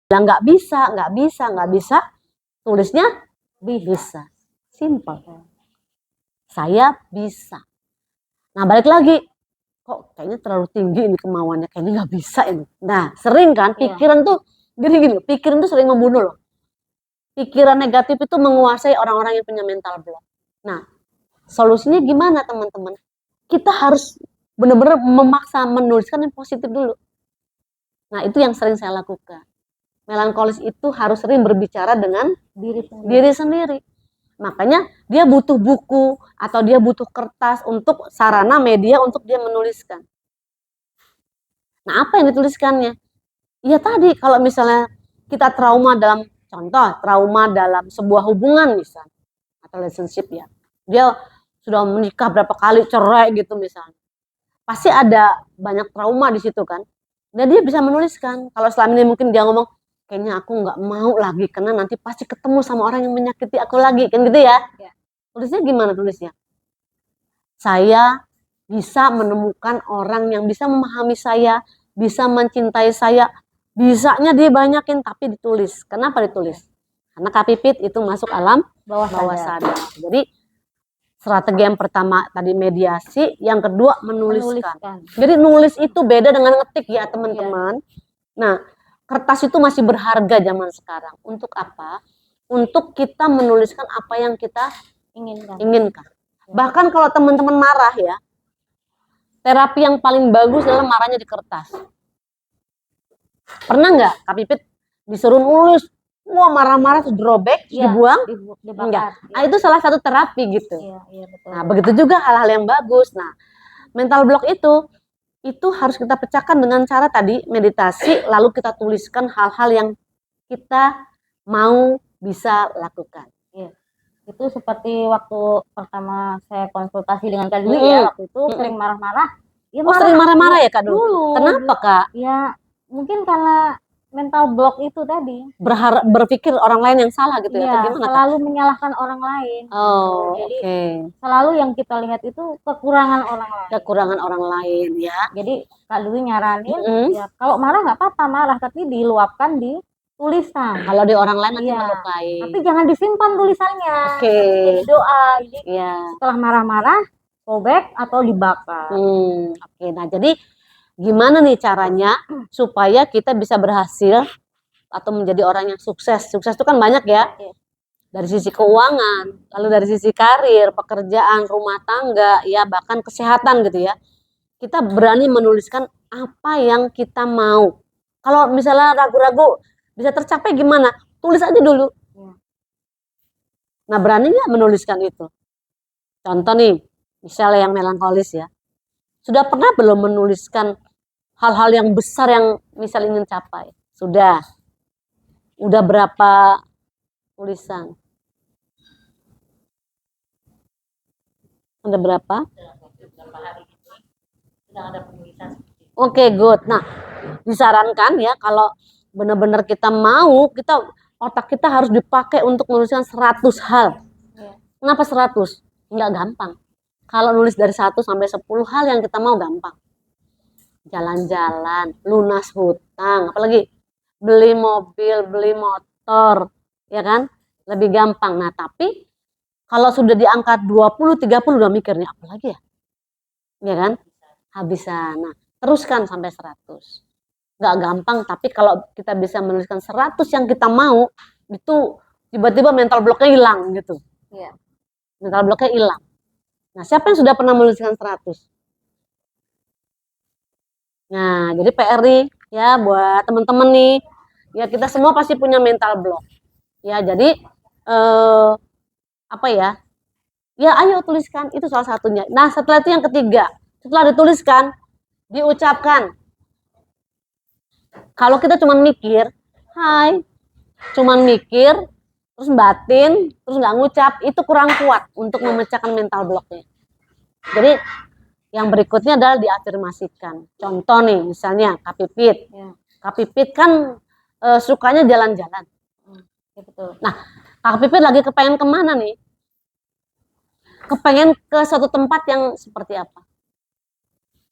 bilang nggak bisa, nggak bisa, tulisnya bisa. Simple. Saya bisa. Nah, balik lagi. Kok kayaknya terlalu tinggi ini kemauannya, kayaknya nggak bisa ini. Nah, sering kan pikiran tuh gini, pikiran tuh sering membunuh loh. Pikiran negatif itu menguasai orang-orang yang punya mental block. Nah, solusinya gimana teman-teman? Kita harus benar-benar memaksa menuliskan yang positif dulu. Nah, itu yang sering saya lakukan. Melankolis itu harus sering berbicara dengan diri sendiri. Makanya dia butuh buku atau dia butuh kertas untuk sarana media untuk dia menuliskan. Nah, apa yang dituliskannya? Ya tadi, kalau misalnya kita trauma dalam, contoh, trauma dalam sebuah hubungan misalnya, atau relationship ya. Dia sudah menikah berapa kali, cerai gitu misalnya. Pasti ada banyak trauma di situ kan. Dan dia bisa menuliskan. Kalau selama ini mungkin dia ngomong, kayaknya aku nggak mau lagi, karena nanti pasti ketemu sama orang yang menyakiti aku lagi. Kan gitu ya. Tulisnya gimana tulisnya? Saya bisa menemukan orang yang bisa memahami saya, bisa mencintai saya, bisanya dibanyakin tapi ditulis. Kenapa ditulis? Karena Kapipit itu masuk alam bawah sadar. Jadi strategi yang pertama tadi mediasi, yang kedua menuliskan. Jadi nulis itu beda dengan ngetik ya teman-teman. Nah, kertas itu masih berharga zaman sekarang. Untuk apa? Untuk kita menuliskan apa yang kita inginkan. Bahkan kalau teman-teman marah ya, terapi yang paling bagus adalah marahnya di kertas. Pernah nggak Kak Pipit disuruh nulis, wah marah-marah terus drobek, dibuang? Enggak. Nah, itu salah satu terapi gitu. Betul. Nah, begitu juga hal-hal yang bagus. Nah, mental block itu harus kita pecahkan dengan cara tadi meditasi, lalu kita tuliskan hal-hal yang kita mau bisa lakukan. Itu seperti waktu pertama saya konsultasi dengan Kak Dwi ya, waktu itu sering marah-marah. Ya, sering marah-marah ya Kak dulu. Kenapa Kak? Ya mungkin karena mental block itu tadi. Berpikir orang lain yang salah gitu ya? Atau gimana, selalu Kak? Menyalahkan orang lain. Jadi selalu yang kita lihat itu kekurangan orang lain. Kekurangan orang lain ya. Jadi Kak Dwi nyaranin, ya kalau marah nggak apa-apa marah, tapi diluapkan di tulisan. Kalau di orang lain nanti melukai. Tapi jangan disimpan tulisannya. Jadi doa. Jadi setelah marah-marah, sobek atau dibakar. Nah jadi gimana nih caranya supaya kita bisa berhasil atau menjadi orang yang sukses? Sukses itu kan banyak ya. Dari sisi keuangan, lalu dari sisi karir, pekerjaan, rumah tangga, ya bahkan kesehatan gitu ya. Kita berani menuliskan apa yang kita mau. Kalau misalnya ragu-ragu bisa tercapai gimana? Tulis aja dulu. Nah, berani nggak menuliskan itu? Contoh nih, misalnya yang melankolis ya. Sudah pernah belum menuliskan hal-hal yang besar yang misal ingin capai? Sudah. Udah berapa tulisan? Ada berapa? Oke, good. Nah, disarankan ya kalau benar-benar kita mau, otak kita harus dipakai untuk menuliskan 100 hal. Kenapa 100? Enggak gampang. Kalau nulis dari 1 sampai 10 hal yang kita mau gampang. Jalan-jalan, lunas hutang, apalagi beli mobil, beli motor, ya kan? Lebih gampang. Nah, tapi kalau sudah di angka 20, 30 udah mikirnya apalagi ya? Ya kan? Habisan. Nah, teruskan sampai 100. Nggak gampang, tapi kalau kita bisa menuliskan 100 yang kita mau, itu tiba-tiba mental blocknya hilang gitu. Mental blocknya hilang. Nah, siapa yang sudah pernah menuliskan 100? Nah, jadi PR nih ya buat teman-teman nih. Ya kita semua pasti punya mental block. Ya, jadi apa ya? Ya ayo tuliskan, itu salah satunya. Nah, setelah itu yang ketiga, setelah dituliskan, diucapkan. Kalau kita cuma mikir, hai, cuma mikir, terus batin, terus nggak ngucap, itu kurang kuat untuk memecahkan mental blocknya. Jadi yang berikutnya adalah diafirmasikan. Contoh nih, misalnya Kak Pipit. Kak Pipit kan sukanya jalan-jalan. Nah, Kak Pipit lagi kepengen kemana nih? Kepengen ke suatu tempat yang seperti apa?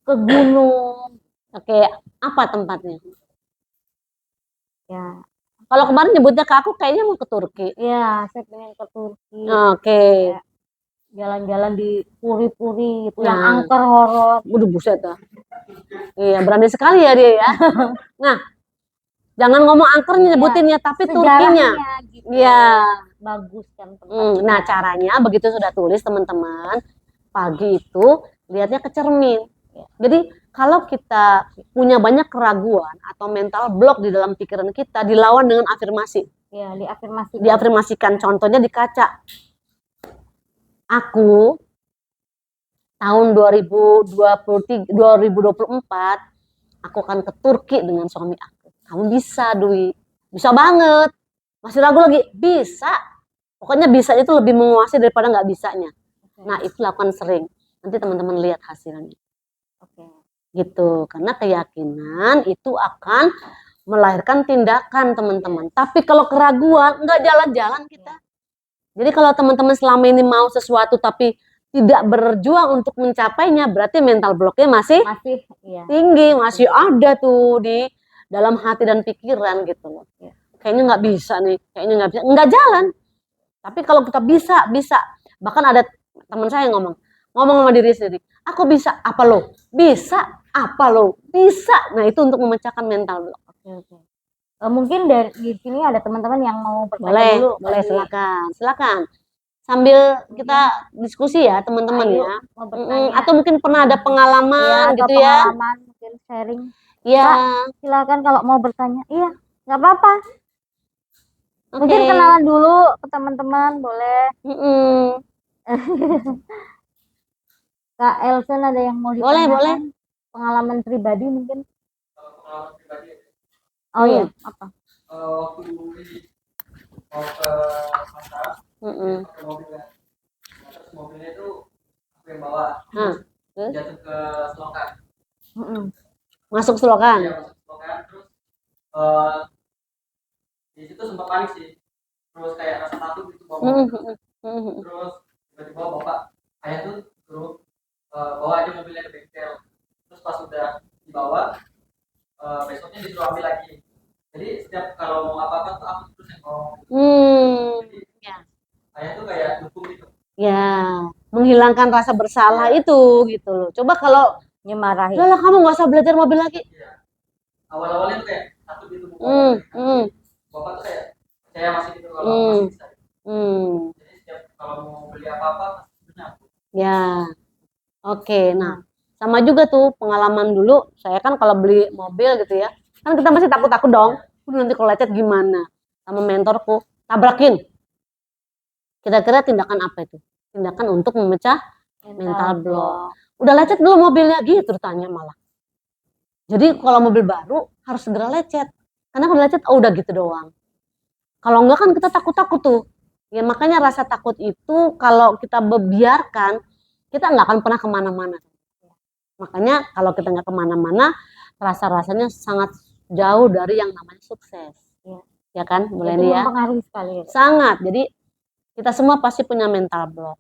Ke gunung. Oke, apa tempatnya? Ya, Kalau kemarin nyebutnya ke aku kayaknya mau ke Turki. Iya, saya pengen ke Turki. Oke. Jalan-jalan di puri-puri itu yang Nah. angker horor. Waduh buset dah. Iya, berani sekali ya dia ya. Nah, jangan ngomong angkernya nyebutinnya, tapi Turkinya. Sejarahnya gitu. Iya. Bagus kan tempatnya. Nah, caranya begitu sudah tulis teman-teman, pagi itu lihatnya ke cermin. Jadi kalau kita punya banyak keraguan atau mental block di dalam pikiran kita, dilawan dengan afirmasi. Iya, diafirmasikan. Diafirmasikan, contohnya di kaca. Aku tahun 2024 aku akan ke Turki dengan suami aku. Kamu bisa, Dwi. Bisa banget. Masih ragu lagi? Bisa. Pokoknya bisa itu lebih menguasai daripada nggak bisanya. Nah, itu lakukan sering. Nanti teman-teman lihat hasilnya. Oke. Gitu. Karena keyakinan itu akan melahirkan tindakan, teman-teman. Tapi kalau keraguan, nggak jalan-jalan kita. Jadi kalau teman-teman selama ini mau sesuatu tapi tidak berjuang untuk mencapainya, berarti mental blocknya masih iya. tinggi, masih ada tuh di dalam hati dan pikiran gitu loh. Kayaknya nggak bisa nih, kayaknya nggak jalan. Tapi kalau kita bisa. Bahkan ada teman saya ngomong sama diri sendiri, aku bisa, apa lo? Bisa, apa lo? Bisa. Nah, itu untuk memecahkan mental block. Oke. Mungkin di sini ada teman-teman yang mau bertanya dulu. Boleh, silakan. Sambil kita diskusi ya, teman-teman ya. Mau bertanya. Atau mungkin pernah ada pengalaman Atau gitu ya. pengalaman, mungkin sharing. Iya. Silakan kalau mau bertanya. Iya, nggak apa-apa. Oke. Mungkin kenalan dulu ke teman-teman, boleh. Kak Elsen ada yang mau ditanyakan? Boleh. Pengalaman pribadi mungkin. Pengalaman pribadi. Oh iya, apa? Waktu mau ke pasar, pakai mobilnya. Terus mobilnya itu aku yang bawa. Jatuh ke selokan. Masuk selokan. Iya, masuk selokan. Terus di situ sempat panik sih. Terus kayak rasa takut gitu bawa. Terus tiba-tiba bapak ayah tuh suruh bawa aja mobilnya ke bengkel. Terus pas udah dibawa, besoknya disuruh ambil lagi. Jadi setiap kalau mau apa-apa tuh aku terus yang bawa. Jadi ayah tuh kayak dukung gitu. Ya, menghilangkan rasa bersalah itu gitu loh. Coba kalau nyemarahin. Udah lah, kamu nggak usah belajar mobil lagi. Iya. Awal-awalnya tuh kayak takut gitu bapak tuh kayak saya masih gitu kalau masih bisa. Jadi setiap kalau mau beli apa-apa pasti aku. Ya. Oke, nah sama juga tuh pengalaman dulu. Saya kan kalau beli mobil gitu ya, kan kita masih takut-takut dong. Nanti kalau lecet gimana? Sama mentorku, tabrakin. Kira-kira tindakan apa itu? Tindakan untuk memecah mental block. Udah lecet belum mobilnya? Gitu tanya malah. Jadi kalau mobil baru harus segera lecet. Karena kalau lecet, udah gitu doang. Kalau enggak kan kita takut-takut tuh. Ya makanya rasa takut itu kalau kita biarkan, kita nggak akan pernah kemana-mana. Makanya kalau kita nggak kemana-mana, rasa-rasanya sangat jauh dari yang namanya sukses. Ya kan, boleh ya? Mempengaruhi sekali. Sangat. Jadi kita semua pasti punya mental block.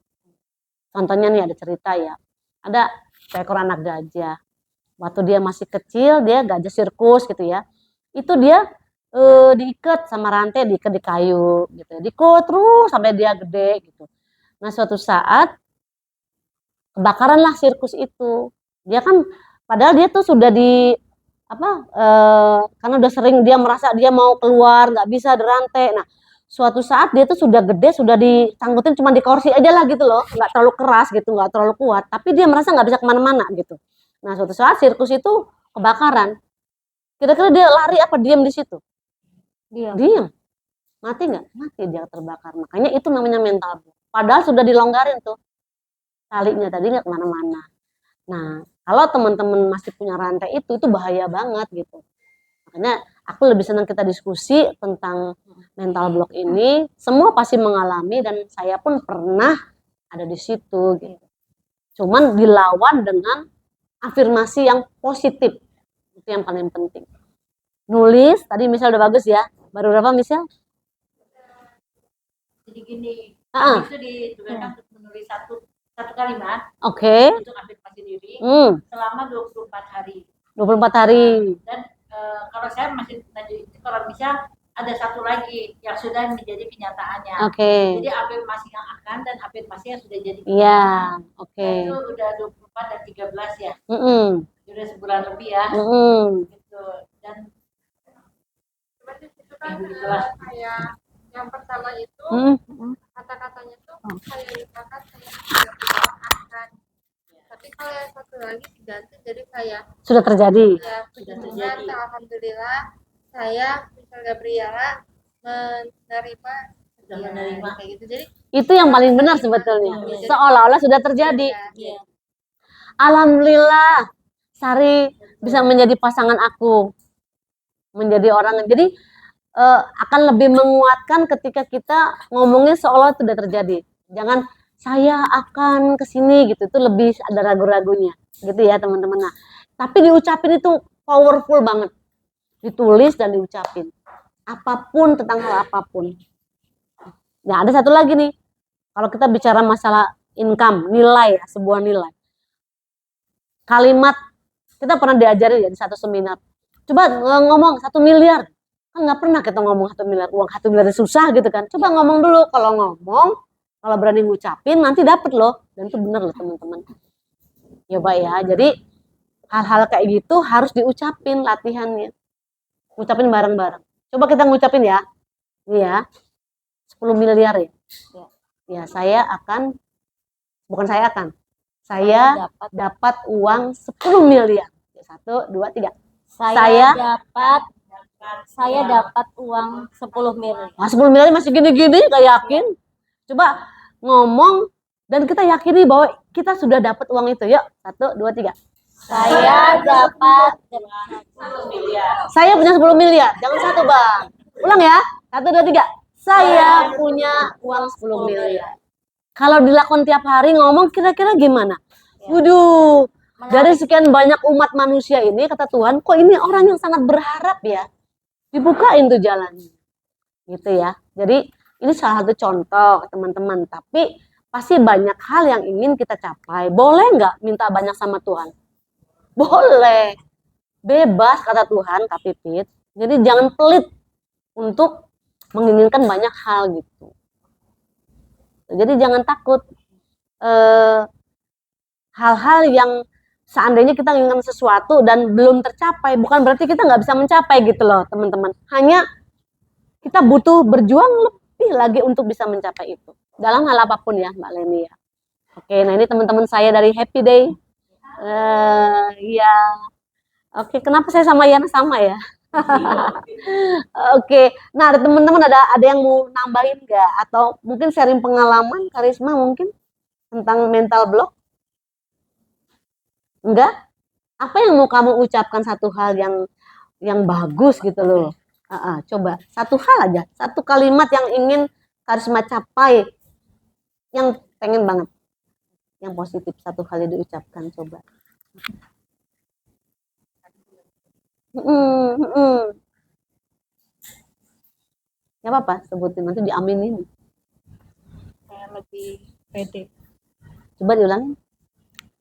Contohnya nih ada cerita ya. Ada seekor anak gajah. Waktu dia masih kecil, dia gajah sirkus gitu ya. Itu dia diikat sama rantai, diikat di kayu gitu. Diikat terus sampai dia gede gitu. Nah, suatu saat kebakaranlah sirkus itu. Dia kan padahal dia tuh sudah karena udah sering dia merasa dia mau keluar, nggak bisa dirantai. Nah, suatu saat dia tuh sudah gede, sudah dicangkutin cuma di kursi aja lah gitu loh, nggak terlalu keras gitu, nggak terlalu kuat, tapi dia merasa nggak bisa kemana-mana gitu. Nah, suatu saat sirkus itu kebakaran. Kira-kira dia lari apa diam di situ? Diam. Mati nggak? Mati, dia terbakar. Makanya itu namanya mental block. Padahal sudah dilonggarin tuh talinya, tadi nggak kemana-mana. Nah, kalau teman-teman masih punya rantai itu bahaya banget gitu. Makanya aku lebih senang kita diskusi tentang mental block ini. Semua pasti mengalami dan saya pun pernah ada di situ gitu. Cuman dilawan dengan afirmasi yang positif. Itu yang paling penting. Nulis, tadi misal udah bagus ya. Baru berapa misal? Jadi gini, itu ditugaskan untuk menulis satu kalimat. Oke. Untuk afirmasi diri selama 24 hari. 24 hari. Dan kalau saya masih kalau bisa ada satu lagi yang sudah menjadi kenyataannya. Oke. Jadi afirmasi yang akan dan afirmasi yang sudah jadi. Iya, oke. Dan itu udah 24 dan 13 ya. Mm-mm. Udah sebulan lebih ya. Mm-mm. Gitu. Dan Itu kan begitulah. kayak yang pertama itu Mm-mm. kata-katanya tuh saya lupakan, saya tidak akan. Tapi kalau yang satu lagi diganti jadi kayak Sudah terjadi. ya Sudah puji terjadi. Tuhan, alhamdulillah saya Michelle Gabriela menerima Sudah ya, menerima. kayak gitu. Jadi Itu yang paling benar sebetulnya. Iya. Seolah-olah sudah terjadi. Iya. Alhamdulillah, Sari bisa menjadi pasangan aku. Menjadi orang. Jadi akan lebih menguatkan ketika kita ngomongnya seolah sudah terjadi. Jangan saya akan ke sini gitu. Itu lebih ada ragu-ragunya. Gitu ya, teman-teman. Nah, tapi diucapin itu powerful banget. Ditulis dan diucapin. Apapun tentang hal apapun. Nah, ada satu lagi nih. Kalau kita bicara masalah income, nilai, sebuah nilai. Kalimat, kita pernah diajari ya di satu seminar. Coba ngomong 1 miliar. Kan nggak pernah kita ngomong 1 miliar. Uang 1 miliar susah gitu kan. Coba ngomong dulu. Kalau ngomong, kalau berani ngucapin, nanti dapet loh. Dan itu bener loh teman-teman. Ya Pak ya. Jadi hal-hal kayak gitu harus diucapin latihannya. Ngucapin bareng-bareng. Coba kita ngucapin ya. Ini ya. 10 miliar ya. Ya, saya akan, bukan saya akan. Saya dapat uang 10 miliar. 1, 2, 3. Saya dapat uang 10 miliar. Wah, 10 miliar masih gini-gini, gak yakin. Coba ngomong dan kita yakini bahwa kita sudah dapat uang itu. Yuk, 1, 2, 3. Saya dapat 10 miliar. Saya punya 10 miliar. Jangan satu, Bang. Ulang ya. 1, 2, 3. Saya punya uang 10 miliar. Kalau dilakukan tiap hari ngomong kira-kira gimana? Waduh, dari sekian banyak umat manusia ini, kata Tuhan, kok ini orang yang sangat berharap ya. Dibukain tuh jalannya. Gitu ya. Jadi ini salah satu contoh teman-teman. Tapi pasti banyak hal yang ingin kita capai. Boleh nggak minta banyak sama Tuhan? Boleh. Bebas kata Tuhan, tapi Pit. Jadi jangan pelit untuk menginginkan banyak hal gitu. Jadi jangan takut hal-hal yang seandainya kita inginkan sesuatu dan belum tercapai, bukan berarti kita nggak bisa mencapai gitu loh teman-teman. Hanya kita butuh berjuang lebih lagi untuk bisa mencapai itu. Dalam hal apapun ya Mbak Leni ya. Oke, nah ini teman-teman saya dari Happy Day. Ya, oke, kenapa saya sama Yana sama ya? Oke, nah ada teman-teman ada yang mau nambahin nggak atau mungkin sharing pengalaman Karisma mungkin tentang mental block? Enggak? Apa yang mau kamu ucapkan satu hal yang bagus gitu loh? Coba satu hal aja, satu kalimat yang ingin Karisma capai, yang pengen banget, yang positif satu kali diucapkan coba. Ya apa-apa, sebutin nanti diaminin. saya lebih pede, Coba diulangi.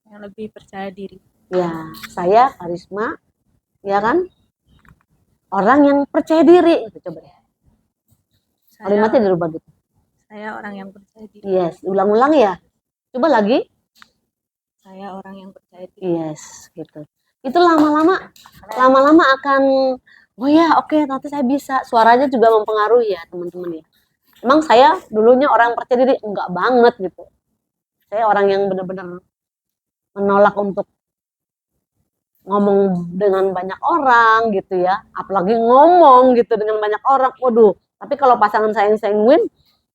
saya lebih percaya diri. Ya, saya Karisma, ya kan? Orang yang percaya diri. Gitu, coba ya. Kalimatnya dirubah gitu. Saya orang yang percaya diri. Yes, ulang-ulang ya. Coba lagi. Saya orang yang percaya diri. Yes, gitu. Itu lama-lama akan, oh ya, oke, nanti saya bisa. Suaranya juga mempengaruhi ya, teman-teman ya. Emang saya dulunya orang percaya diri, enggak banget gitu. Saya orang yang benar-benar menolak untuk ngomong dengan banyak orang gitu ya. Apalagi ngomong gitu dengan banyak orang. Waduh, tapi kalau pasangan saya yang sanguin,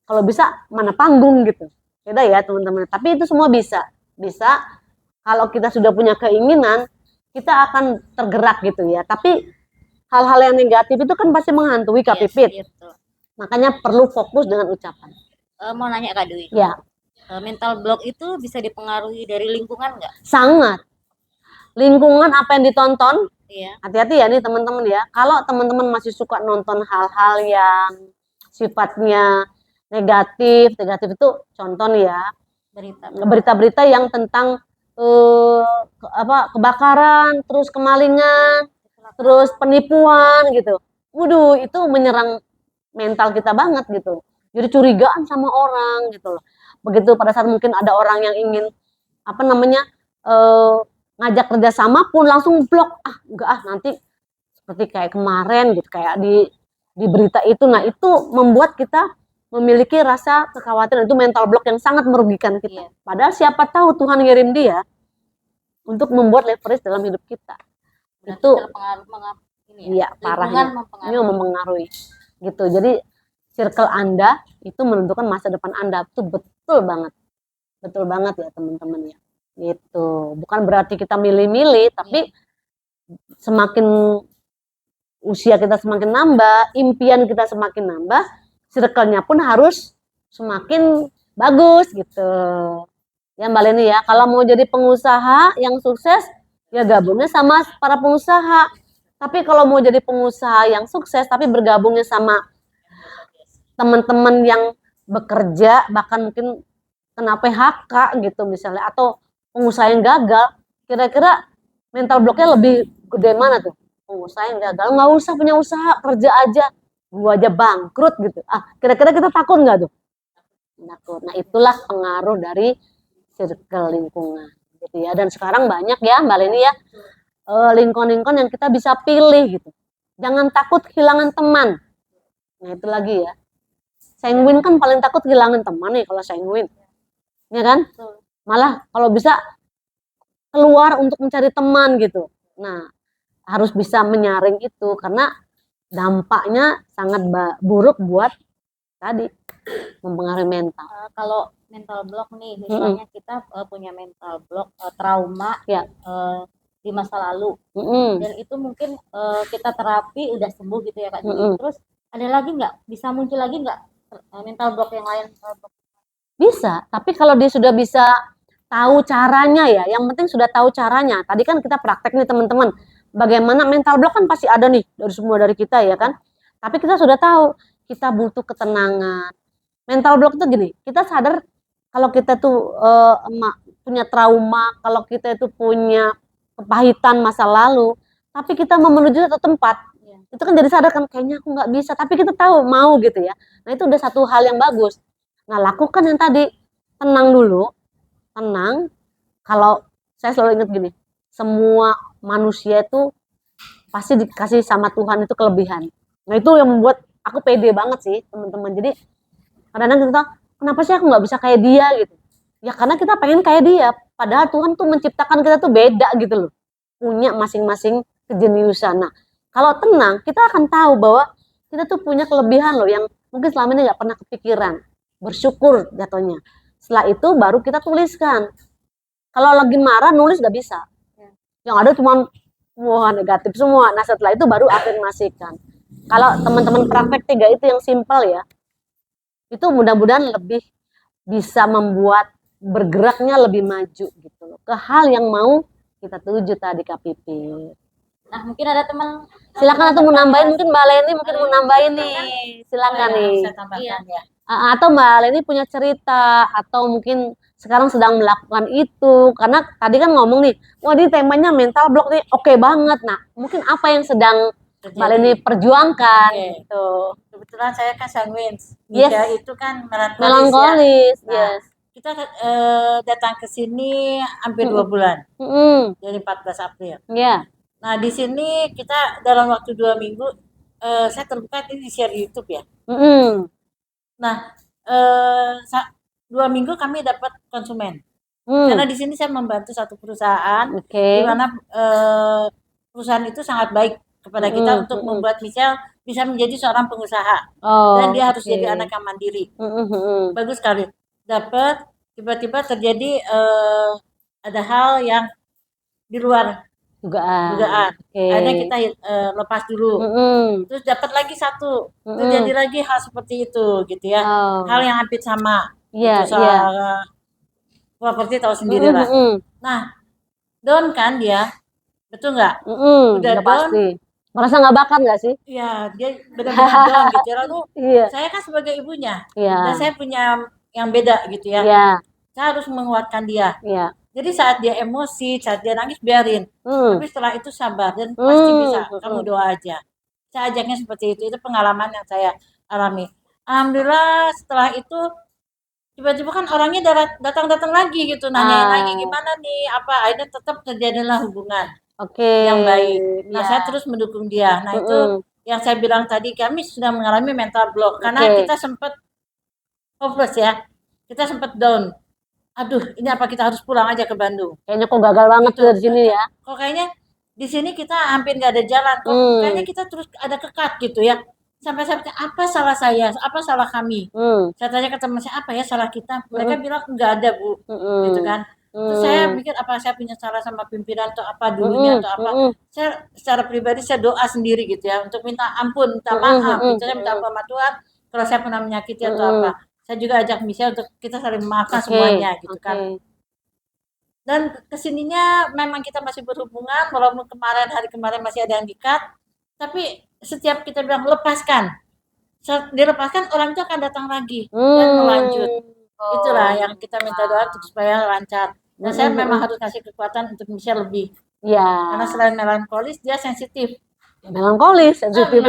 kalau bisa mana panggung gitu. Beda ya teman-teman. Tapi itu semua bisa. Bisa kalau kita sudah punya keinginan, kita akan tergerak gitu ya. Tapi hal-hal yang negatif itu kan pasti menghantui Kak Pipit. Gitu. Makanya perlu fokus dengan ucapan. Mau nanya Kak Dwi. Ya, Mental block itu bisa dipengaruhi dari lingkungan nggak? sangat. Lingkungan apa yang ditonton, Iya. hati-hati ya nih teman-teman ya. Kalau teman-teman masih suka nonton hal-hal yang sifatnya negatif itu contoh nih ya. Berita-berita yang tentang kebakaran, terus kemalingan, terus penipuan gitu. Waduh, itu menyerang mental kita banget gitu. Jadi curigaan sama orang gitu loh. Begitu pada saat mungkin ada orang yang ingin apa namanya ngajak kerjasama pun langsung blok, enggak nanti seperti kayak kemarin gitu, kayak di berita itu. Nah itu membuat kita memiliki rasa kekhawatiran, itu mental block yang sangat merugikan kita. Padahal siapa tahu Tuhan ngirim dia untuk membuat leverage dalam hidup kita. Berarti Itu terpengaruh iya parahnya, ini mempengaruhi. mempengaruhi gitu. Jadi circle Anda itu menentukan masa depan Anda. Itu betul banget ya teman-teman ya. Gitu. Bukan berarti kita milih-milih, tapi semakin usia kita semakin nambah, impian kita semakin nambah, circle-nya pun harus semakin bagus gitu. Ya Mbak Leni ya, kalau mau jadi pengusaha yang sukses, ya gabungnya sama para pengusaha. Tapi kalau mau jadi pengusaha yang sukses, tapi bergabungnya sama teman-teman yang bekerja, bahkan mungkin kena PHK gitu misalnya, atau pengusaha yang gagal, kira-kira mental blocknya lebih gede mana tuh? Pengusaha yang gagal, nggak usah punya usaha, kerja aja, gua aja bangkrut gitu. Kira-kira kita takut nggak tuh? Takut. Nah itulah pengaruh dari circle lingkungan gitu ya. Dan sekarang banyak ya Mbak Leni ya, lingkungan-lingkungan yang kita bisa pilih gitu. Jangan takut kehilangan teman. Nah itu lagi ya. Sanguin kan paling takut kehilangan teman nih kalau sanguin. Ya kan? Malah kalau bisa keluar untuk mencari teman gitu. Nah, harus bisa menyaring itu karena dampaknya sangat buruk buat tadi mempengaruhi mental. Kalau mental block nih, misalnya kita punya mental block trauma Ya. Di masa lalu, dan itu mungkin kita terapi udah sembuh gitu ya Kak. Terus ada lagi nggak, bisa muncul lagi nggak mental block yang lain? Bisa, tapi kalau dia sudah bisa tahu caranya ya, yang penting sudah tahu caranya. Tadi kan kita praktek nih teman-teman, bagaimana mental block kan pasti ada nih dari semua dari kita ya kan. Tapi kita sudah tahu kita butuh ketenangan. Mental block itu gini, kita sadar kalau kita tuh punya trauma, kalau kita itu punya kepahitan masa lalu, tapi kita mau menuju satu tempat, itu kan jadi sadar kan kayaknya aku nggak bisa, tapi kita tahu mau gitu ya. Nah itu udah satu hal yang bagus. Nah lakukan yang tadi, tenang dulu, tenang. Kalau saya selalu ingat gini, semua manusia itu pasti dikasih sama Tuhan itu kelebihan. Nah itu yang membuat aku pede banget sih teman-teman. Jadi kadang-kadang kita, kenapa sih aku nggak bisa kayak dia gitu? Ya karena kita pengen kayak dia. Padahal Tuhan tuh menciptakan kita tuh beda gitu loh. Punya masing-masing kejeniusan. Nah kalau tenang, kita akan tahu bahwa kita tuh punya kelebihan loh yang mungkin selama ini nggak pernah kepikiran. Bersyukur jatuhnya. Setelah itu baru kita tuliskan. Kalau lagi marah nulis nggak bisa. Yang ada cuma wah negatif semua. Nah setelah itu baru afirmasikan. Kalau teman-teman praktek 3 itu yang simpel ya, itu mudah-mudahan lebih bisa membuat bergeraknya lebih maju gitu loh. Ke hal yang mau kita tuju tadi Kak Pipit. Nah mungkin ada teman, Silakan atau mau nambahin, mungkin Mbak Leni mungkin mau nambahin nih. Silakan nih. Saya tambahkan ya. Atau Mbak Leni punya cerita atau mungkin sekarang sedang melakukan itu, karena tadi kan ngomong nih, wah ini temanya mental block nih, oke banget. Nah mungkin apa yang sedang Mbak Leni perjuangkan gitu. Kebetulan saya kan sanguin. Yes. Dia itu kan melankolis. Melankolis, Ya. yes. Kita datang ke sini hampir 2 bulan. Dari 14 April. Ya. Nah di sini kita dalam waktu 2 minggu saya terbuka ini di share YouTube ya. Nah 2 minggu kami dapat konsumen. Karena di sini saya membantu satu perusahaan, di mana perusahaan itu sangat baik kepada kita untuk membuat Michelle bisa menjadi seorang pengusaha. Dan dia harus jadi anak yang mandiri. Bagus sekali. Dapat, tiba-tiba terjadi ada hal yang di luar dugaan. Akhirnya kita lepas dulu. Terus dapat lagi satu, terjadi lagi hal seperti itu gitu ya. Hal yang hampir sama. Soal properti tahu sendiri lah. Nah, down kan dia, betul nggak? Udah down. Pasti. Merasa nggak bakat nggak sih? Iya, dia benar-benar down gitu. Lalu saya kan sebagai ibunya, dan saya punya yang beda gitu ya. Saya harus menguatkan dia. Jadi saat dia emosi, saat dia nangis biarin. Tapi setelah itu sabar dan pasti bisa. Kamu doa aja. Saya ajaknya seperti itu. Itu pengalaman yang saya alami. Alhamdulillah setelah itu tiba-tiba kan orangnya datang-datang lagi gitu, nanyain lagi gimana nih, apa, akhirnya tetap terjadilah hubungan yang baik. Nah, saya terus mendukung dia. Nah, itu yang saya bilang tadi, kami sudah mengalami mental block karena kita sempat hopeless ya, kita sempat down. Aduh, ini apa kita harus pulang aja ke Bandung? Kayaknya kok gagal banget Gitu. di sini ya. Kok kayaknya di sini kita hampir nggak ada jalan, kok kayaknya kita terus ada kekat gitu ya. Sampai saya tanya, apa salah saya, apa salah kami? Saya tanya ke teman saya, apa ya salah kita? Mereka bilang nggak ada Bu, gitu kan. Terus saya mikir apa saya punya salah sama pimpinan atau apa dulunya atau apa. Saya secara pribadi saya doa sendiri gitu ya untuk minta ampun, minta maaf, gitu. Saya minta ampun sama Tuhan kalau saya pernah menyakiti atau apa. Saya juga ajak Michelle untuk kita saling memaafkan semuanya gitu kan. Dan kesininya memang kita masih berhubungan, walaupun hari kemarin masih ada yang di-cut, tapi setiap kita bilang lepaskan, saat dilepaskan orang itu akan datang lagi dan melanjut. Itulah yang kita minta doa untuk supaya lancar. Dan saya memang harus kasih kekuatan untuk Michelle lebih. Ya. Karena selain melankolis, dia sensitif. Melankolis, sensitif.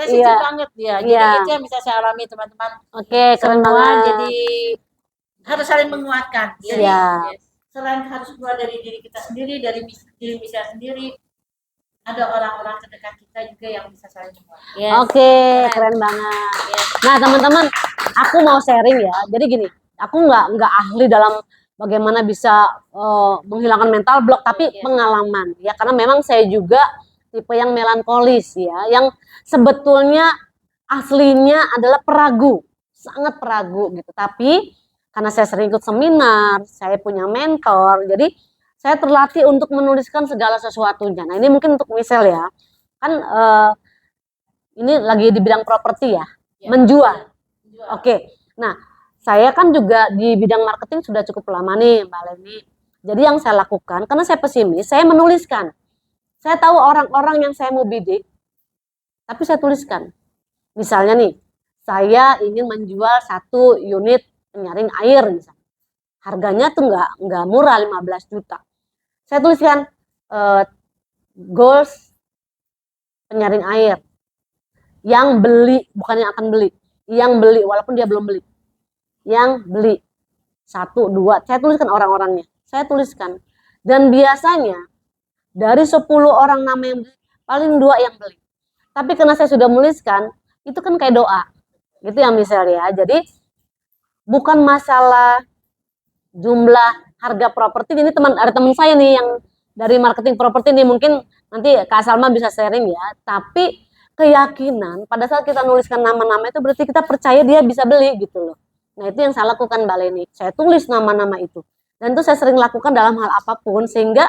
Sensitif banget dia. Jadi itu yang bisa saya alami teman-teman. Oke, keren banget. Jadi harus saling menguatkan. Jadi selain harus keluar dari diri kita sendiri, dari diri Michelle sendiri, ada orang-orang terdekat kita juga yang bisa saling menguatkan. Oke, keren banget. Nah, teman-teman, aku mau sharing ya. Jadi gini, aku nggak ahli dalam bagaimana bisa menghilangkan mental block, tapi pengalaman ya. Karena memang saya juga tipe yang melankolis ya, yang sebetulnya aslinya adalah peragu, sangat peragu gitu. Tapi karena saya sering ikut seminar, saya punya mentor, jadi saya terlatih untuk menuliskan segala sesuatunya. Nah, ini mungkin untuk Michelle ya, kan ini lagi di bidang properti ya, menjual. Oke, nah saya kan juga di bidang marketing sudah cukup lama nih Mbak Leni. Jadi yang saya lakukan, karena saya pesimis, saya menuliskan. Saya tahu orang-orang yang saya mau bidik, tapi saya tuliskan. Misalnya nih, saya ingin menjual 1 unit penyaring air misalnya. Harganya tuh nggak murah, 15 juta. Saya tuliskan goals penyaring air. Yang beli, bukan yang akan beli. Yang beli, walaupun dia belum beli. Yang beli 1, 2, saya tuliskan orang-orangnya. Saya tuliskan. Dan biasanya dari 10 orang nama yang beli, paling 2 yang beli. Tapi karena saya sudah menuliskan, itu kan kayak doa. Gitu ya misalnya ya. Jadi bukan masalah jumlah harga properti. Ini ada teman saya nih yang dari marketing properti nih, mungkin nanti Kak Salma bisa sharing ya. Tapi keyakinan pada saat kita nuliskan nama-nama itu berarti kita percaya dia bisa beli gitu loh. Nah, itu yang saya lakukan Mbak Leni. Saya tulis nama-nama itu. Dan itu saya sering lakukan dalam hal apapun, sehingga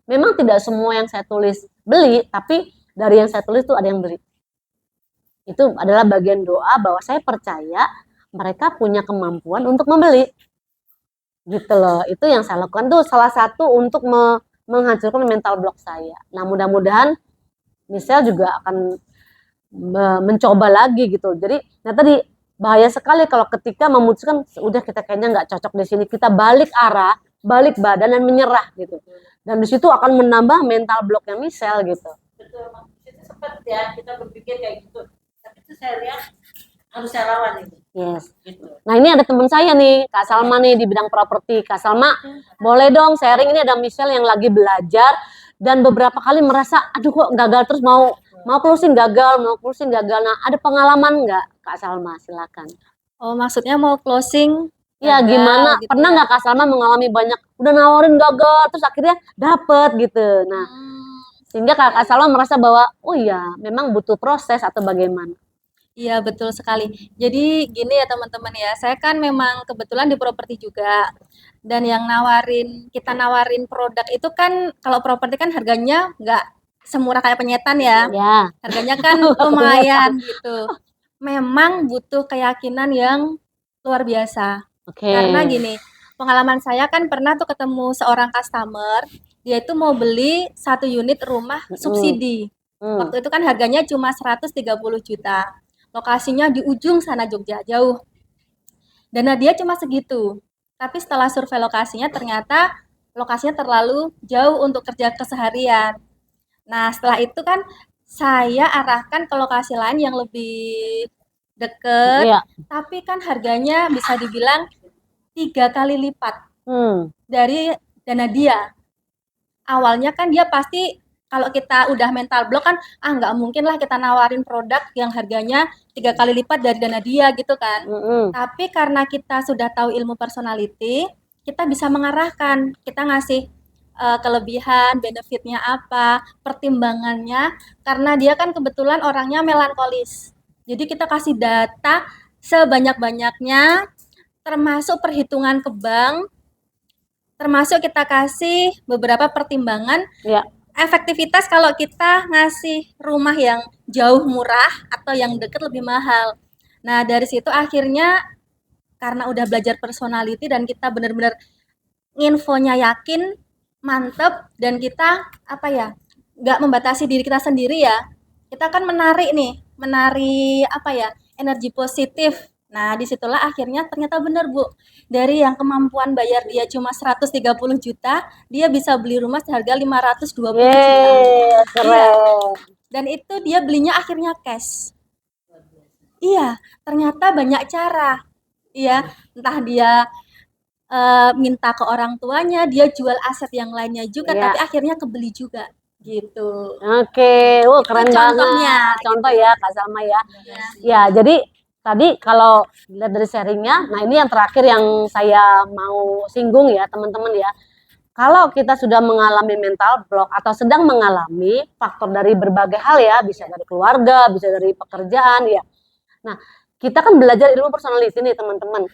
memang tidak semua yang saya tulis beli, tapi dari yang saya tulis itu ada yang beli. Itu adalah bagian doa bahwa saya percaya mereka punya kemampuan untuk membeli. Gitu loh. Itu yang saya lakukan tuh salah satu untuk menghancurkan mental block saya. Nah, mudah-mudahan Michelle juga akan mencoba lagi gitu. Jadi, tadi bahaya sekali kalau ketika memutuskan udah kita kayaknya nggak cocok di sini, kita balik arah, balik badan dan menyerah gitu. Dan di situ akan menambah mental blocknya Michelle gitu. Betul, itu sempat ya kita berpikir kayak gitu. Tapi itu saya lihat harus saya lawan ini. Yes. Gitu. Nah, ini ada teman saya nih, Kak Salma nih di bidang properti. Kak Salma, boleh dong sharing, ini ada Michelle yang lagi belajar dan beberapa kali merasa aduh kok gagal terus, mau closing gagal. Nah, ada pengalaman nggak Kak Salma? Silakan. Oh, maksudnya mau closing? Ya, gimana? Gitu pernah nggak Kak Salma mengalami banyak udah nawarin gagal terus akhirnya dapet gitu. Nah, sehingga Kak Salma merasa bahwa oh iya, memang butuh proses atau bagaimana? Iya, betul sekali. Jadi gini ya teman-teman ya, saya kan memang kebetulan di properti juga. Dan yang kita nawarin produk itu kan, kalau properti kan harganya nggak semurah kayak penyetan ya. Harganya kan lumayan gitu. Memang butuh keyakinan yang luar biasa. Karena gini, pengalaman saya kan pernah tuh ketemu seorang customer, dia itu mau beli 1 unit rumah subsidi. Waktu itu kan harganya cuma 130 juta. Lokasinya di ujung sana Jogja, jauh. Dana dia cuma segitu. Tapi setelah survei lokasinya ternyata lokasinya terlalu jauh untuk kerja keseharian. Nah, setelah itu kan saya arahkan ke lokasi lain yang lebih deket, Iya. tapi kan harganya bisa dibilang 3 kali lipat dari dana dia. Awalnya kan dia pasti kalau kita udah mental block kan, nggak mungkin lah kita nawarin produk yang harganya 3 kali lipat dari dana dia gitu kan. Tapi karena kita sudah tahu ilmu personality, kita bisa mengarahkan, kita ngasih kelebihan, benefitnya apa, pertimbangannya, karena dia kan kebetulan orangnya melankolis. Jadi kita kasih data sebanyak-banyaknya, termasuk perhitungan ke bank, termasuk kita kasih beberapa pertimbangan efektivitas kalau kita ngasih rumah yang jauh murah atau yang deket lebih mahal. Nah dari situ akhirnya karena udah belajar personality dan kita benar-benar infonya yakin, mantep, dan kita apa ya, nggak membatasi diri kita sendiri ya. Kita kan menarik apa ya, energi positif. Nah, disitulah akhirnya ternyata benar Bu. Dari yang kemampuan bayar dia cuma 130 juta, dia bisa beli rumah seharga 520 juta. Keren. Iya. Dan itu dia belinya akhirnya cash. Iya, ternyata banyak cara. Iya, entah dia minta ke orang tuanya, dia jual aset yang lainnya juga, tapi akhirnya kebeli juga gitu. Oke, keren contohnya, banget. Contoh ya Kak Salma ya. Ya, jadi tadi kalau lihat dari sharingnya, nah ini yang terakhir yang saya mau singgung ya teman-teman ya. Kalau kita sudah mengalami mental block atau sedang mengalami faktor dari berbagai hal ya, bisa dari keluarga, bisa dari pekerjaan ya. Nah, kita kan belajar ilmu personality nih teman-teman.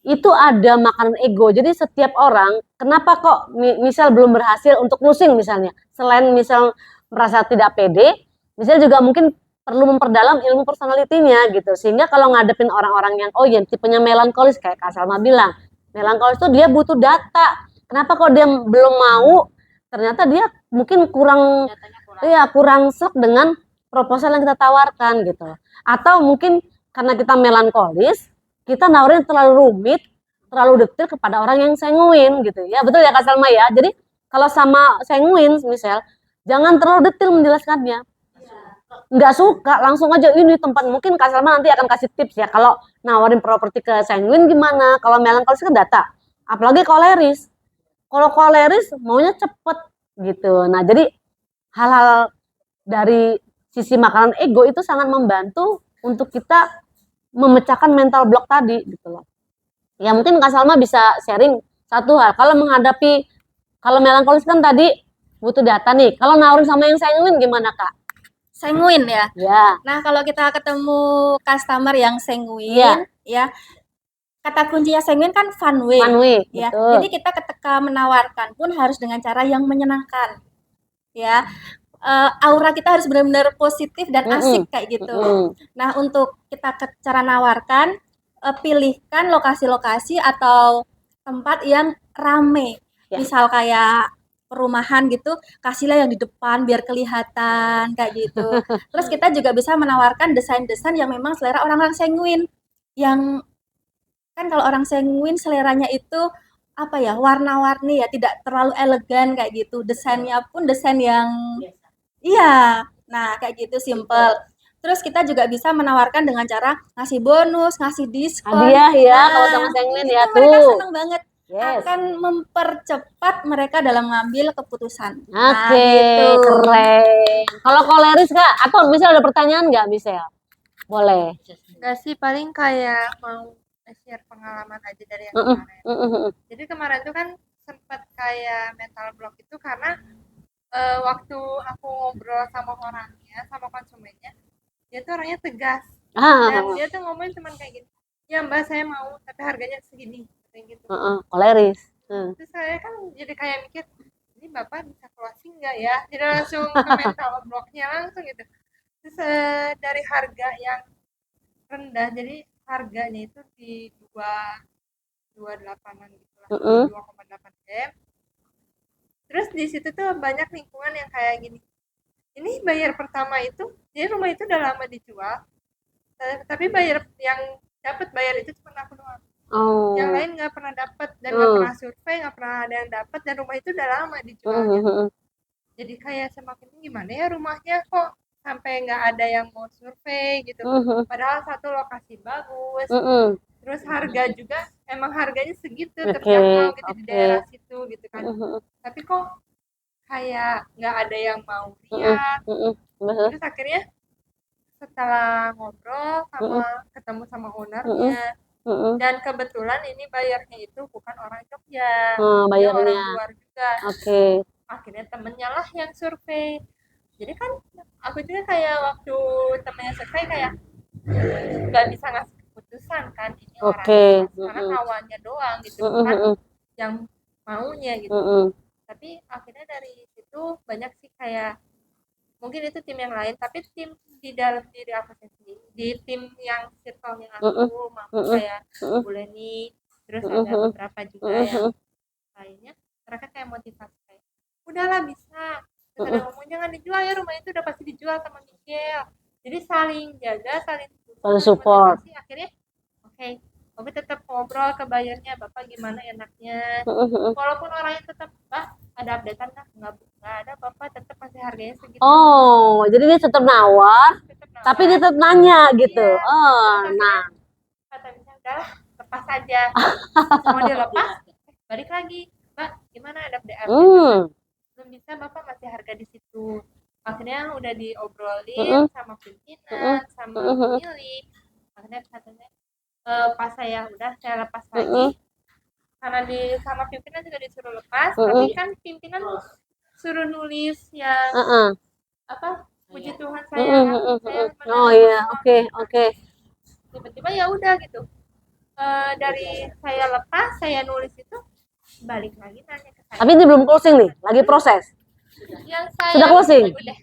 Itu ada makanan ego. Jadi setiap orang, kenapa kok misal belum berhasil untuk closing misalnya, selain misal merasa tidak pede, misal juga mungkin perlu memperdalam ilmu personality-nya gitu. Sehingga kalau ngadepin orang-orang yang yang tipenya melankolis kayak Kak Salma bilang, melankolis itu dia butuh data. Kenapa kok dia belum mau? Ternyata dia mungkin kurang serap dengan proposal yang kita tawarkan gitu. Atau mungkin karena kita melankolis, kita nawarin terlalu rumit, terlalu detail kepada orang yang sanguin gitu ya. Betul ya Kak Salma ya. Jadi kalau sama sanguin misal, jangan terlalu detail menjelaskannya. Nggak suka, langsung aja ini tempat. Mungkin Kak Salma nanti akan kasih tips ya. Kalau nawarin properti ke sanguin gimana, kalau melankolis kan data. Apalagi koleris. Kalau koleris maunya cepet gitu. Nah jadi hal-hal dari sisi makanan ego itu sangat membantu untuk kita memecahkan mental block tadi gitu loh. Ya mungkin Kak Salma bisa sharing satu hal. Kalau melankolis kan tadi butuh data nih. Kalau nawarin sama yang sanguin gimana Kak? Sanguin ya? Ya. Nah kalau kita ketemu customer yang sanguin, ya kata kuncinya sanguin kan fun way. Ya. Betul. Jadi kita ketika menawarkan pun harus dengan cara yang menyenangkan. Ya. Aura kita harus benar-benar positif dan asik kayak gitu. Nah, untuk kita cara nawarkan, pilihkan lokasi-lokasi atau tempat yang rame. Misal kayak perumahan gitu, kasihlah yang di depan biar kelihatan kayak gitu. Terus kita juga bisa menawarkan desain-desain yang memang selera orang-orang sanguin. Yang kan kalau orang sanguin seleranya itu apa ya, warna-warni ya, tidak terlalu elegan kayak gitu. Desainnya pun desain yang iya, nah kayak gitu simple. Terus kita juga bisa menawarkan dengan cara ngasih bonus, ngasih diskon. Hadiah ya kalau sama sanguin ya tuh. Mereka senang banget. Akan mempercepat mereka dalam mengambil keputusan. Oke, gitu. keren. Kalau koleris Kak, atau bisa ada pertanyaan nggak bisa ya? Boleh. Nggak sih, paling kayak mau share pengalaman aja dari yang kemarin. Jadi kemarin tuh kan sempat kayak mental block itu karena waktu aku ngobrol sama orangnya, sama konsumennya, dia tuh orangnya tegas. Dan dia tuh ngomongin cuman kayak gini, ya Mbak saya mau, tapi harganya segini. Kayak gitu. Koleris. Terus saya kan jadi kayak mikir, ini Bapak bisa closing nggak ya? Jadi langsung ke mental blocknya langsung gitu. Terus dari harga yang rendah, jadi harganya itu di 28-an gitu lah, 2,8 M. Terus di situ tuh banyak lingkungan yang kayak gini. Ini bayar pertama itu, jadi rumah itu udah lama dijual, tapi yang dapat bayar itu cuma aku doang. Yang lain nggak pernah dapat dan nggak pernah survei, nggak pernah ada yang dapat, dan rumah itu udah lama dijualnya. Jadi kayak semakin gimana ya rumahnya kok sampai nggak ada yang mau survei gitu. Padahal satu lokasi bagus, terus harga juga emang harganya segitu terjangkau gitu di daerah situ gitu kan. Tapi kok kayak nggak ada yang mau lihat. Terus akhirnya setelah ngobrol sama ketemu sama ownernya, dan kebetulan ini bayarnya itu bukan orang Jogja, dia orang luar juga. Akhirnya temennya lah yang survei. Jadi kan aku juga kayak waktu temennya survei kayak nggak bisa ngasih keputusan kan ini orang karena kawannya doang gitu, bukan yang maunya gitu. Tapi akhirnya dari situ banyak sih kayak mungkin itu tim yang lain, tapi tim di dalam diri aku sendiri, di tim yang circle yang aku mampu kayak Bu Leni, terus ada beberapa juga yang lainnya, mereka kayak motivasi kayak udahlah bisa, terus ada ngomong jangan dijual ya, rumah itu udah pasti dijual sama Miguel. Jadi saling jaga, saling support. Akhirnya oke, tetap ngobrol ke bayarnya, Bapak gimana enaknya, walaupun orangnya tetap ada updatean kan, nggak ada, Bapak tetap masih harganya segitu. Oh, jadi dia tetap nawar, tapi dia tetap nanya gitu. Nah kata misalnya udah lepas aja, mau dilepas balik lagi, Mbak gimana ada update? Belum bisa, Bapak masih harga di situ. Akhirnya udah diobrolin sama pimpinan, sama pemilik. Akhirnya katanya pas saya lepas lagi, karena sama pimpinan juga disuruh lepas, tapi kan pimpinan suruh nulis yang puji Tuhan saya oke. Tiba-tiba ya udah gitu, dari saya lepas, saya nulis itu balik lagi nanya ke saya. Tapi ini belum closing nih, lagi proses. Yang saya sudah closing? Udah.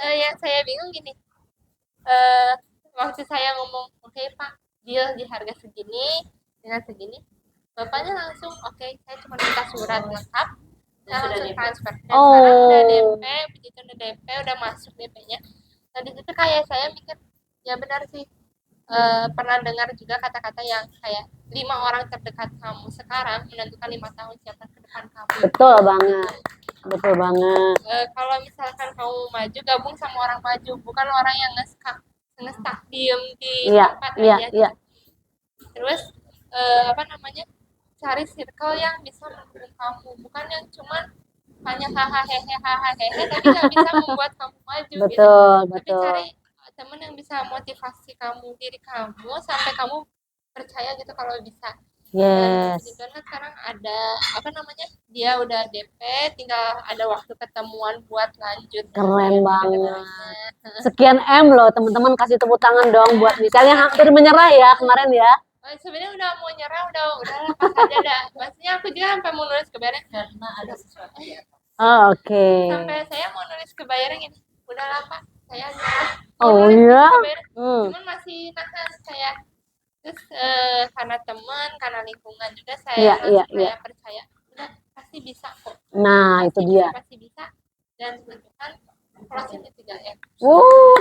Yang saya bingung gini, waktu saya ngomong oke, Pak, deal di harga segini dengan segini, Bapaknya langsung saya cuma minta surat lengkap, saya langsung transfer. Dan sekarang udah DP, begitu udah DP, udah masuk DP-nya. Dan di situ kayak saya mikir, ya benar sih, pernah dengar juga kata-kata yang kayak 5 orang terdekat kamu sekarang menentukan 5 tahun siapa ke depan kamu. Betul banget. Kalau misalkan kamu maju, gabung sama orang maju, bukan orang yang ngestak diem di tempat aja. Terus cari circle yang bisa mendukung kamu, bukan yang cuman hanya hehe tapi nggak bisa membuat kamu maju. Betul. Tapi cari teman yang bisa motivasi diri kamu sampai kamu percaya gitu kalau bisa. Yes. Karena sekarang ada dia udah DP, tinggal ada waktu ketemuan buat lanjut. Keren banget. Sekian M loh teman-teman, kasih tepuk tangan dong buat misalnya hampir menyerah ya kemarin ya. Sebenarnya udah mau nyerah, udah lepas aja dah. Maksudnya aku juga sampai mau nulis ke Bayarnya karena ada sesuatu. Sampai saya mau nulis ke Bayarnya gini, udahlah Pak, saya nyerah. Cuman masih nahan saya. Terus karena teman, karena lingkungan juga saya percaya, udah pasti bisa kok. Nah itu dia. Pasti bisa, dan tunjukkan prosesnya 3M.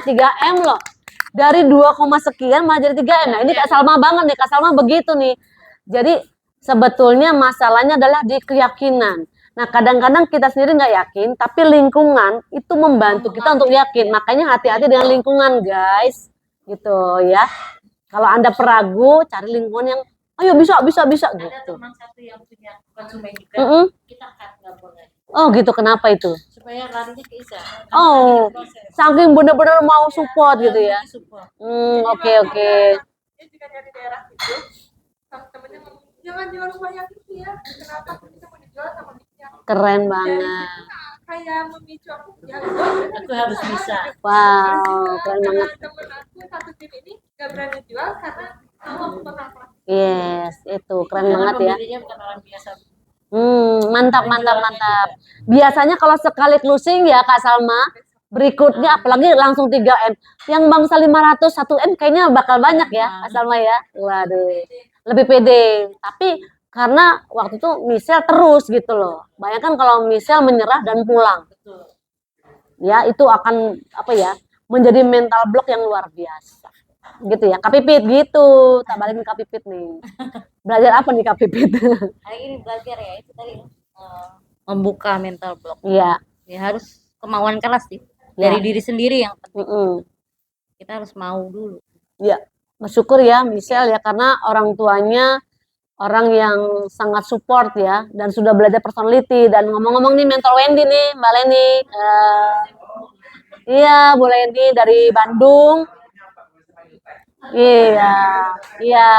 3M loh. Dari 2, sekian malah jadi 3M. Nah ini Kak Salma banget nih, Kak Salma begitu nih. Jadi sebetulnya masalahnya adalah di keyakinan. Nah kadang-kadang kita sendiri nggak yakin, tapi lingkungan itu membantu kita untuk yakin. Makanya hati-hati dengan lingkungan guys, gitu ya. Kalau Anda peragu, cari lingkungan yang ayo bisa gitu. Ada teman satu yang punya konsumen juga, kita nggak boleh. Oh gitu, kenapa itu? Supaya larinya ke Isa. Saking bener-bener mau support gitu ya. Oke. Dia juga dari daerah itu, sama temennya ngomong, jangan jual rumah yang itu ya. Kenapa aku bisa mau dijual sama dia? Keren banget. Kayak memicu aku, ya aku harus bisa. Wow, keren banget. Temen aku satu tim ini gak berani jual karena aku bakal kelas. Yes, itu keren banget ya. Bukan orang biasa. Mantap. Biasanya kalau sekali closing ya Kak Salma, berikutnya apalagi langsung 3M. Yang bangsa 500 1M kayaknya bakal banyak ya Kak Salma ya. Waduh, lebih pede. Tapi karena waktu itu Michelle terus gitu loh. Bayangkan kalau Michelle menyerah dan pulang. Ya itu akan menjadi mental block yang luar biasa. Gitu ya, Kak Pipit gitu. Tak balikin Kak Pipit nih. Belajar apa nih Kak Pipit? Hari ini belajar ya itu tadi membuka mental block. Iya. Ya harus kemauan keras sih Ya. dari diri sendiri yang penting. Mm-mm. Kita harus mau dulu. Ya, bersyukur ya Michelle ya, karena orang tuanya orang yang sangat support ya, dan sudah belajar personality. Dan ngomong-ngomong nih, mentor Wendy nih, Mbak Leni, iya Bu Leni dari Bandung. Iya, iya,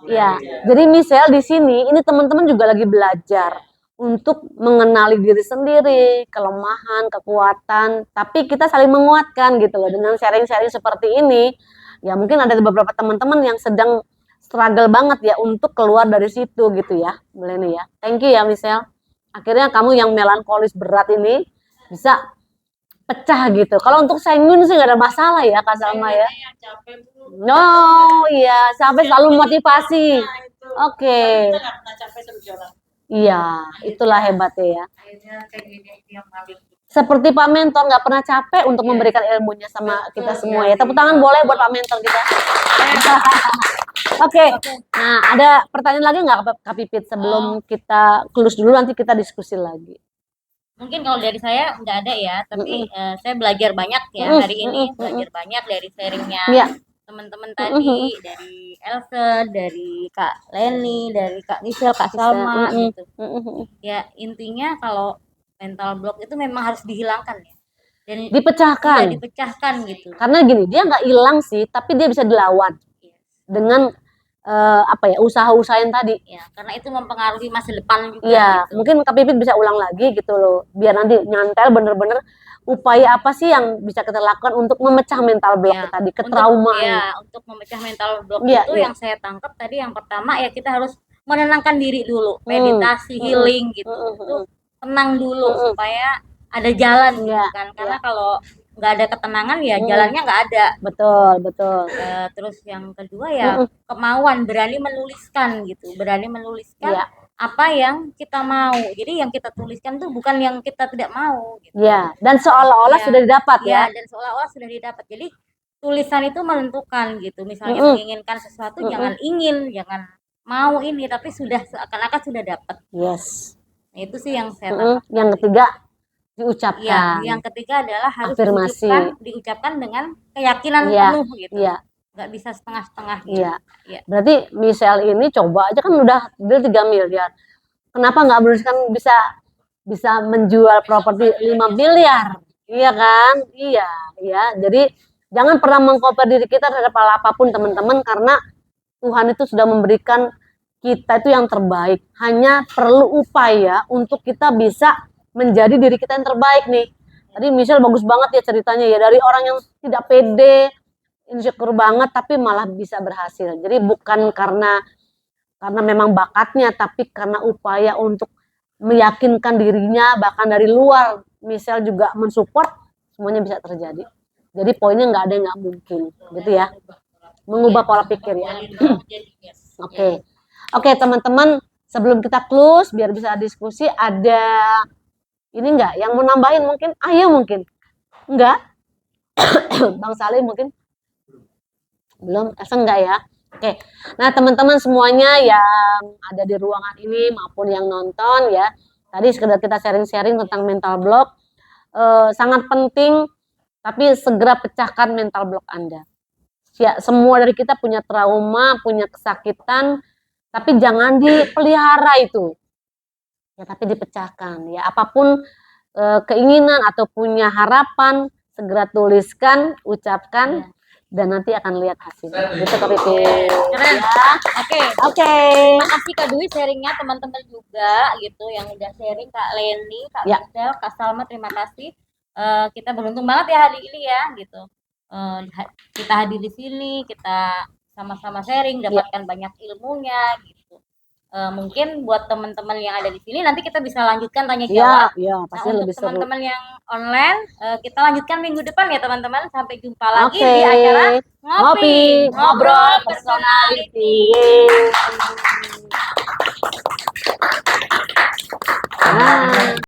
iya. Jadi Michelle di sini, ini teman-teman juga lagi belajar untuk mengenali diri sendiri, kelemahan, kekuatan, tapi kita saling menguatkan gitu loh dengan sharing-sharing seperti ini. Ya mungkin ada beberapa teman-teman yang sedang struggle banget ya untuk keluar dari situ gitu ya, Meleni ya. Thank you ya Michelle. Akhirnya kamu yang melankolis berat ini bisa pecah gitu. Kalau untuk Sengun sih nggak ada masalah ya Kak Salma ya. No, iya, sampai selalu motivasi. Oke. Kita nggak pernah capek sebenarnya. Iya, itulah hebatnya ya. Akhirnya kayak gini itu yang paling Seperti Pak Mentor nggak pernah capek untuk memberikan ilmunya sama kita semua ya. Tepuk tangan boleh buat Pak Mentor kita. Oke, nah ada pertanyaan lagi nggak Kak Pipit sebelum kita close dulu, nanti kita diskusi lagi. Mungkin kalau dari saya nggak ada ya, tapi saya belajar banyak ya hari ini, belajar banyak dari sharingnya Iya. teman-teman tadi, dari Elsa, dari Kak Leni, dari Kak Michelle, Kak Salma gitu. Ya intinya kalau mental block itu memang harus dihilangkan ya, dan Dipecahkan. ya, dipecahkan gitu. Karena gini, dia nggak hilang sih, tapi dia bisa dilawan dengan usaha-usaha yang tadi. Ya, karena itu mempengaruhi masa depan juga. Iya, gitu. mungkin Kak Pipit bisa ulang lagi gitu loh, biar nanti nyantel bener-bener upaya apa sih yang bisa kita lakukan untuk memecah mental block Ya, tadi, ketraumaan. Untuk memecah mental block Iya, itu iya. yang saya tangkap tadi yang pertama ya kita harus menenangkan diri dulu, meditasi, healing gitu. Itu tenang dulu supaya ada jalan gitu Iya, kan. Karena kalau nggak ada ketenangan ya jalannya nggak ada. Betul, betul. Terus yang kedua ya kemauan, berani menuliskan gitu, berani menuliskan Iya. apa yang kita mau. Jadi yang kita tuliskan tuh bukan yang kita tidak mau gitu. Ya, dan seolah-olah Ya. sudah didapat ya. Dan seolah-olah sudah didapat. Jadi tulisan itu menentukan gitu. Misalnya menginginkan sesuatu jangan ingin, jangan mau ini, tapi sudah seakan-akan sudah dapat. Yes. Nah, itu sih yang saya tangkap. Yang ketiga Ya, diucapkan. yang ketiga adalah harus Afirmasi. diucapkan dengan keyakinan Iya, penuh gitu. Iya. Nggak bisa setengah-setengah gitu. Iya. Iya. Berarti Michelle ini coba aja kan udah deal 3 miliar. Kenapa nggak berusaha bisa menjual properti 5 miliar? Iya kan? Iya, ya. Jadi jangan pernah mengcover diri kita terhadap apapun teman-teman, karena Tuhan itu sudah memberikan kita itu yang terbaik. Hanya perlu upaya untuk kita bisa menjadi diri kita yang terbaik nih. Tadi Michelle bagus banget ya ceritanya ya, dari orang yang tidak pede, insecure banget, tapi malah bisa berhasil. Jadi bukan karena memang bakatnya, tapi karena upaya untuk meyakinkan dirinya, bahkan dari luar Michelle juga mensupport, semuanya bisa terjadi. Jadi poinnya nggak ada yang nggak mungkin, gitu ya. Mengubah pola pikir ya. Oke, teman-teman, sebelum kita close, biar bisa diskusi, ada ini enggak yang mau nambahin mungkin? Ayo mungkin. Enggak? Bang Salim mungkin? Belum? Enggak ya? Oke. Nah, teman-teman semuanya yang ada di ruangan ini maupun yang nonton ya. Tadi sekedar kita sharing-sharing tentang mental block. Sangat penting, tapi segera pecahkan mental block Anda. Ya, semua dari kita punya trauma, punya kesakitan, tapi jangan dipelihara itu. Ya, tapi dipecahkan ya. Apapun keinginan atau punya harapan, segera tuliskan, ucapkan, dan nanti akan lihat hasilnya. Gitu Kak Pipit. Keren. Ya. Oke. Makasih Kak Dwi sharingnya, teman-teman juga gitu yang udah sharing, Kak Leni, Kak Michelle, Kak Salma, terima kasih. Kita beruntung banget ya hari ini ya gitu. Kita hadir di sini, kita sama-sama sharing, dapatkan banyak ilmunya gitu. Mungkin buat teman-teman yang ada di sini nanti kita bisa lanjutkan tanya jawab. Iya, pasti untuk lebih seru. teman-teman yang online, kita lanjutkan minggu depan ya teman-teman. Sampai jumpa lagi di acara Ngobrol Personality. Nah.